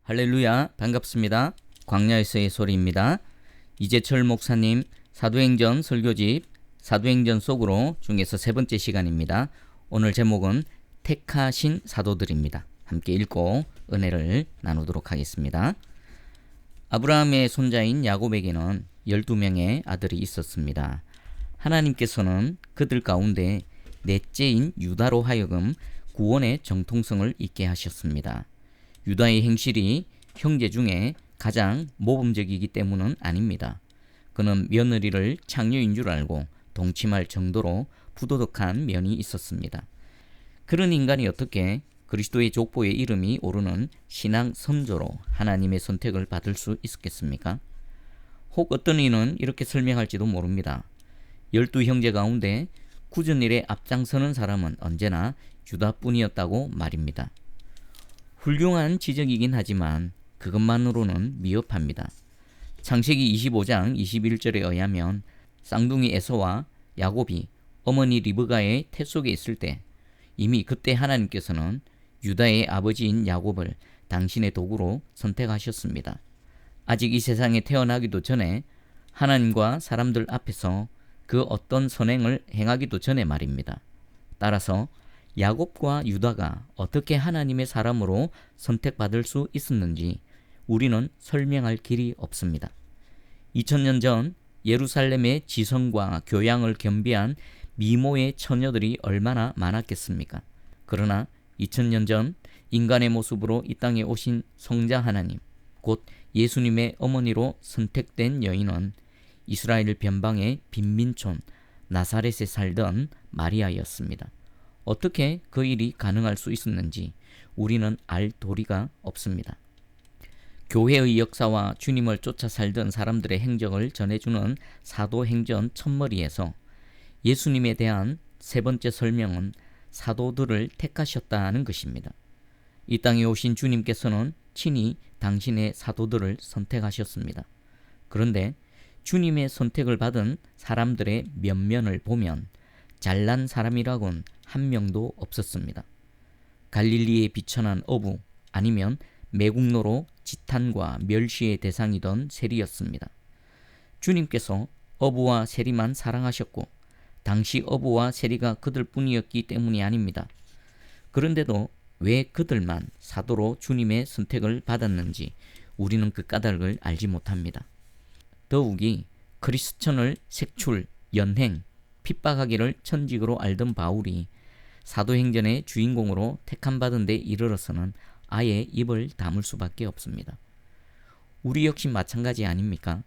할렐루야, 반갑습니다. 광야에서의 소리입니다. 이재철 목사님 사도행전 설교집 사도행전 속으로 중에서 세 번째 시간입니다. 오늘 제목은 택하신 사도들입니다. 함께 읽고 은혜를 나누도록 하겠습니다. 아브라함의 손자인 야곱에게는 12명의 아들이 있었습니다. 하나님께서는 그들 가운데 넷째인 유다로 하여금 구원의 정통성을 잊게 하셨습니다. 유다의 행실이 형제 중에 가장 모범적이기 때문은 아닙니다. 그는 며느리를 창녀인 줄 알고 동침할 정도로 부도덕한 면이 있었습니다. 그런 인간이 어떻게 그리스도의 족보에 이름이 오르는 신앙 선조로 하나님의 선택을 받을 수 있었겠습니까? 혹 어떤 이는 이렇게 설명할지도 모릅니다. 12형제 가운데 굳은 일에 앞장서는 사람은 언제나 유다뿐이었다고 말입니다. 훌륭한 지적이긴 하지만 그것만으로는 미흡합니다. 창세기 25장 21절에 의하면 쌍둥이 에서와 야곱이 어머니 리브가의 태 속에 있을 때 이미 그때 하나님께서는 유다의 아버지인 야곱을 당신의 도구로 선택하셨습니다. 아직 이 세상에 태어나기도 전에 하나님과 사람들 앞에서 그 어떤 선행을 행하기도 전에 말입니다. 따라서 야곱과 유다가 어떻게 하나님의 사람으로 선택받을 수 있었는지 우리는 설명할 길이 없습니다. 2000년 전 예루살렘의 지성과 교양을 겸비한 미모의 처녀들이 얼마나 많았겠습니까? 그러나 2000년 전 인간의 모습으로 이 땅에 오신 성자 하나님, 곧 예수님의 어머니로 선택된 여인은 이스라엘 변방의 빈민촌 나사렛에 살던 마리아였습니다. 어떻게 그 일이 가능할 수 있었는지 우리는 알 도리가 없습니다. 교회의 역사와 주님을 쫓아 살던 사람들의 행적을 전해주는 사도행전 첫머리에서 예수님에 대한 세 번째 설명은 사도들을 택하셨다는 것입니다. 이 땅에 오신 주님께서는 친히 당신의 사도들을 선택하셨습니다. 그런데 주님의 선택을 받은 사람들의 면면을 보면 잘난 사람이라곤 한 명도 없었습니다. 갈릴리에 비천한 어부 아니면 매국노로 지탄과 멸시의 대상이던 세리였습니다. 주님께서 어부와 세리만 사랑하셨고 당시 어부와 세리가 그들뿐이었기 때문이 아닙니다. 그런데도 왜 그들만 사도로 주님의 선택을 받았는지 우리는 그 까닭을 알지 못합니다. 더욱이 그리스천을 색출, 연행, 핍박하기를 천직으로 알던 바울이 사도행전의 주인공으로 택함받은 데 이르러서는 아예 입을 다물 수밖에 없습니다. 우리 역시 마찬가지 아닙니까?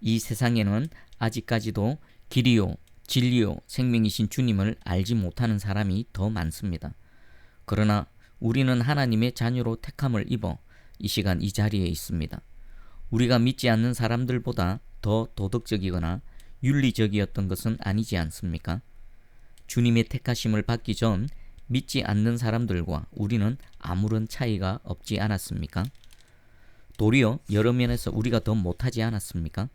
이 세상에는 아직까지도 길이요, 진리요, 생명이신 주님을 알지 못하는 사람이 더 많습니다. 그러나 우리는 하나님의 자녀로 택함을 입어 이 시간 이 자리에 있습니다. 우리가 믿지 않는 사람들보다 더 도덕적이거나 윤리적이었던 것은 아니지 않습니까? 주님의 택하심을 받기 전 믿지 않는 사람들과 우리는 아무런 차이가 없지 않았습니까? 도리어 여러 면에서 우리가 더 못하지 않았습니까?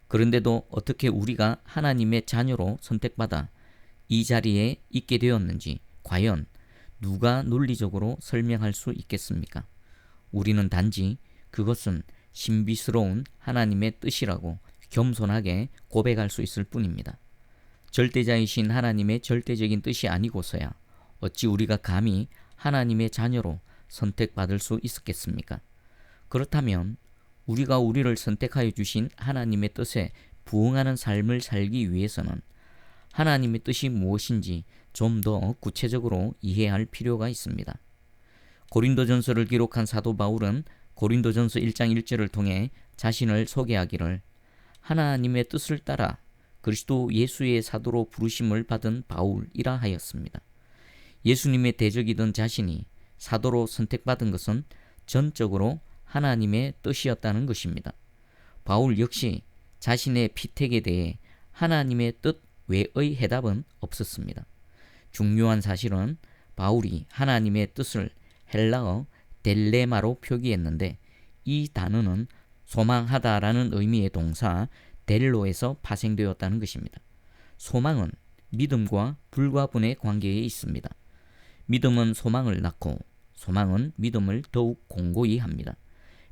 그런데도 어떻게 우리가 하나님의 자녀로 선택받아 이 자리에 있게 되었는지 과연 누가 논리적으로 설명할 수 있겠습니까? 우리는 단지 그것은 신비스러운 하나님의 뜻이라고 겸손하게 고백할 수 있을 뿐입니다. 절대자이신 하나님의 절대적인 뜻이 아니고서야 어찌 우리가 감히 하나님의 자녀로 선택받을 수 있었겠습니까? 그렇다면 우리가 우리를 선택하여 주신 하나님의 뜻에 부응하는 삶을 살기 위해서는 하나님의 뜻이 무엇인지 좀 더 구체적으로 이해할 필요가 있습니다. 고린도전서를 기록한 사도 바울은 고린도전서 1장 1절을 통해 자신을 소개하기를 하나님의 뜻을 따라 그리스도 예수의 사도로 부르심을 받은 바울이라 하였습니다. 예수님의 대적이던 자신이 사도로 선택받은 것은 전적으로 하나님의 뜻이었다는 것입니다. 바울 역시 자신의 피택에 대해 하나님의 뜻 외의 해답은 없었습니다. 중요한 사실은 바울이 하나님의 뜻을 헬라어 델레마로 표기했는데 이 단어는 소망하다라는 의미의 동사 델로에서 파생되었다는 것입니다. 소망은 믿음과 불과분의 관계에 있습니다. 믿음은 소망을 낳고 소망은 믿음을 더욱 공고히 합니다.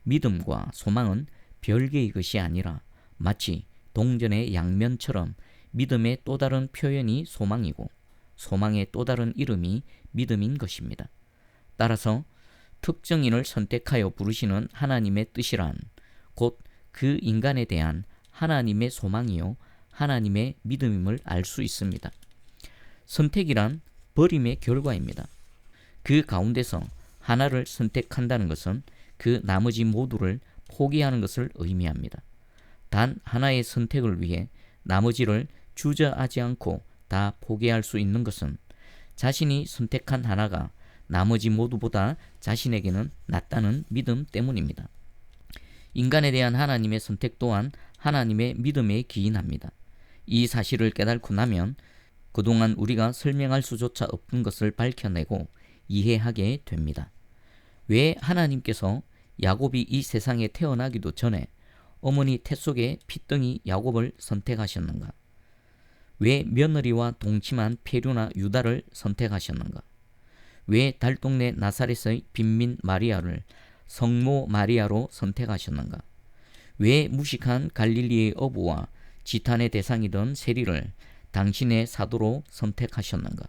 믿음과 소망은 별개의 것이 아니라 마치 동전의 양면처럼 믿음의 또 다른 표현이 소망이고 소망의 또 다른 이름이 믿음인 것입니다. 따라서 특정인을 선택하여 부르시는 하나님의 뜻이란 곧 그 인간에 대한 하나님의 소망이요 하나님의 믿음임을 알 수 있습니다. 선택이란 버림의 결과입니다. 그 가운데서 하나를 선택한다는 것은 그 나머지 모두를 포기하는 것을 의미합니다. 단 하나의 선택을 위해 나머지를 주저하지 않고 다 포기할 수 있는 것은 자신이 선택한 하나가 나머지 모두보다 자신에게는 낫다는 믿음 때문입니다. 인간에 대한 하나님의 선택 또한 하나님의 믿음에 기인합니다. 이 사실을 깨닫고 나면 그동안 우리가 설명할 수조차 없던 것을 밝혀내고 이해하게 됩니다. 왜 하나님께서 야곱이 이 세상에 태어나기도 전에 어머니 태 속의 핏덩이 야곱을 선택하셨는가? 왜 며느리와 동침한 페류나 유다를 선택하셨는가? 왜 달동네 나사렛의 빈민 마리아를 성모 마리아로 선택하셨는가? 왜 무식한 갈릴리의 어부와 지탄의 대상이던 세리를 당신의 사도로 선택하셨는가?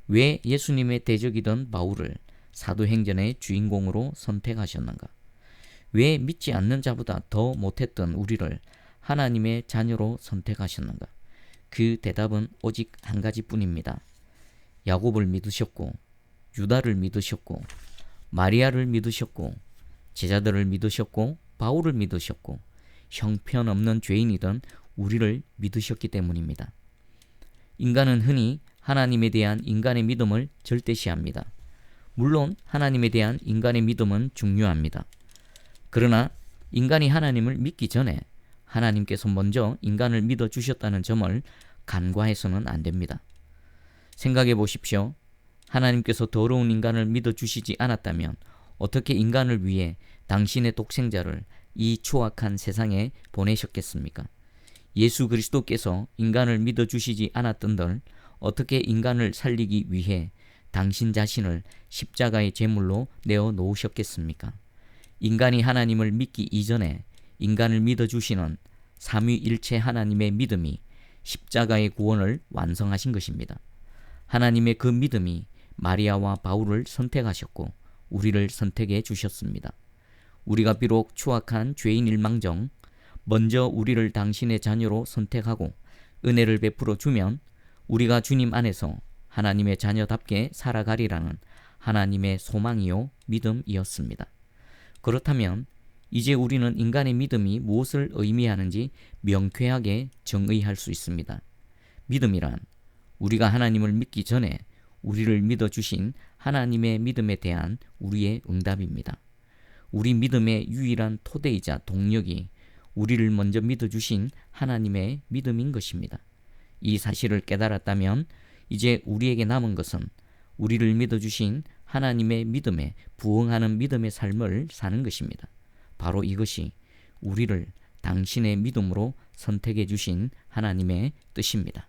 왜 예수님의 대적이던 바울을 사도행전의 주인공으로 선택하셨는가? 왜 믿지 않는 자보다 더 못했던 우리를 하나님의 자녀로 선택하셨는가? 그 대답은 오직 한 가지뿐입니다. 야곱을 믿으셨고 유다를 믿으셨고 마리아를 믿으셨고 제자들을 믿으셨고 바울을 믿으셨고 형편없는 죄인이던 우리를 믿으셨기 때문입니다. 인간은 흔히 하나님에 대한 인간의 믿음을 절대시합니다. 물론 하나님에 대한 인간의 믿음은 중요합니다. 그러나 인간이 하나님을 믿기 전에 하나님께서 먼저 인간을 믿어주셨다는 점을 간과해서는 안 됩니다. 생각해 보십시오. 하나님께서 더러운 인간을 믿어주시지 않았다면 어떻게 인간을 위해 당신의 독생자를 이 추악한 세상에 보내셨겠습니까? 예수 그리스도께서 인간을 믿어주시지 않았던들 어떻게 인간을 살리기 위해 당신 자신을 십자가의 제물로 내어 놓으셨겠습니까? 인간이 하나님을 믿기 이전에 인간을 믿어주시는 삼위일체 하나님의 믿음이 십자가의 구원을 완성하신 것입니다. 하나님의 그 믿음이 마리아와 바울을 선택하셨고 우리를 선택해 주셨습니다. 우리가 비록 추악한 죄인일망정 먼저 우리를 당신의 자녀로 선택하고 은혜를 베풀어 주면 우리가 주님 안에서 하나님의 자녀답게 살아가리라는 하나님의 소망이요 믿음이었습니다. 그렇다면 이제 우리는 인간의 믿음이 무엇을 의미하는지 명쾌하게 정의할 수 있습니다. 믿음이란 우리가 하나님을 믿기 전에 우리를 믿어주신 하나님의 믿음에 대한 우리의 응답입니다. 우리 믿음의 유일한 토대이자 동력이 우리를 먼저 믿어주신 하나님의 믿음인 것입니다. 이 사실을 깨달았다면 이제 우리에게 남은 것은 우리를 믿어주신 하나님의 믿음에 부응하는 믿음의 삶을 사는 것입니다. 바로 이것이 우리를 당신의 믿음으로 선택해 주신 하나님의 뜻입니다.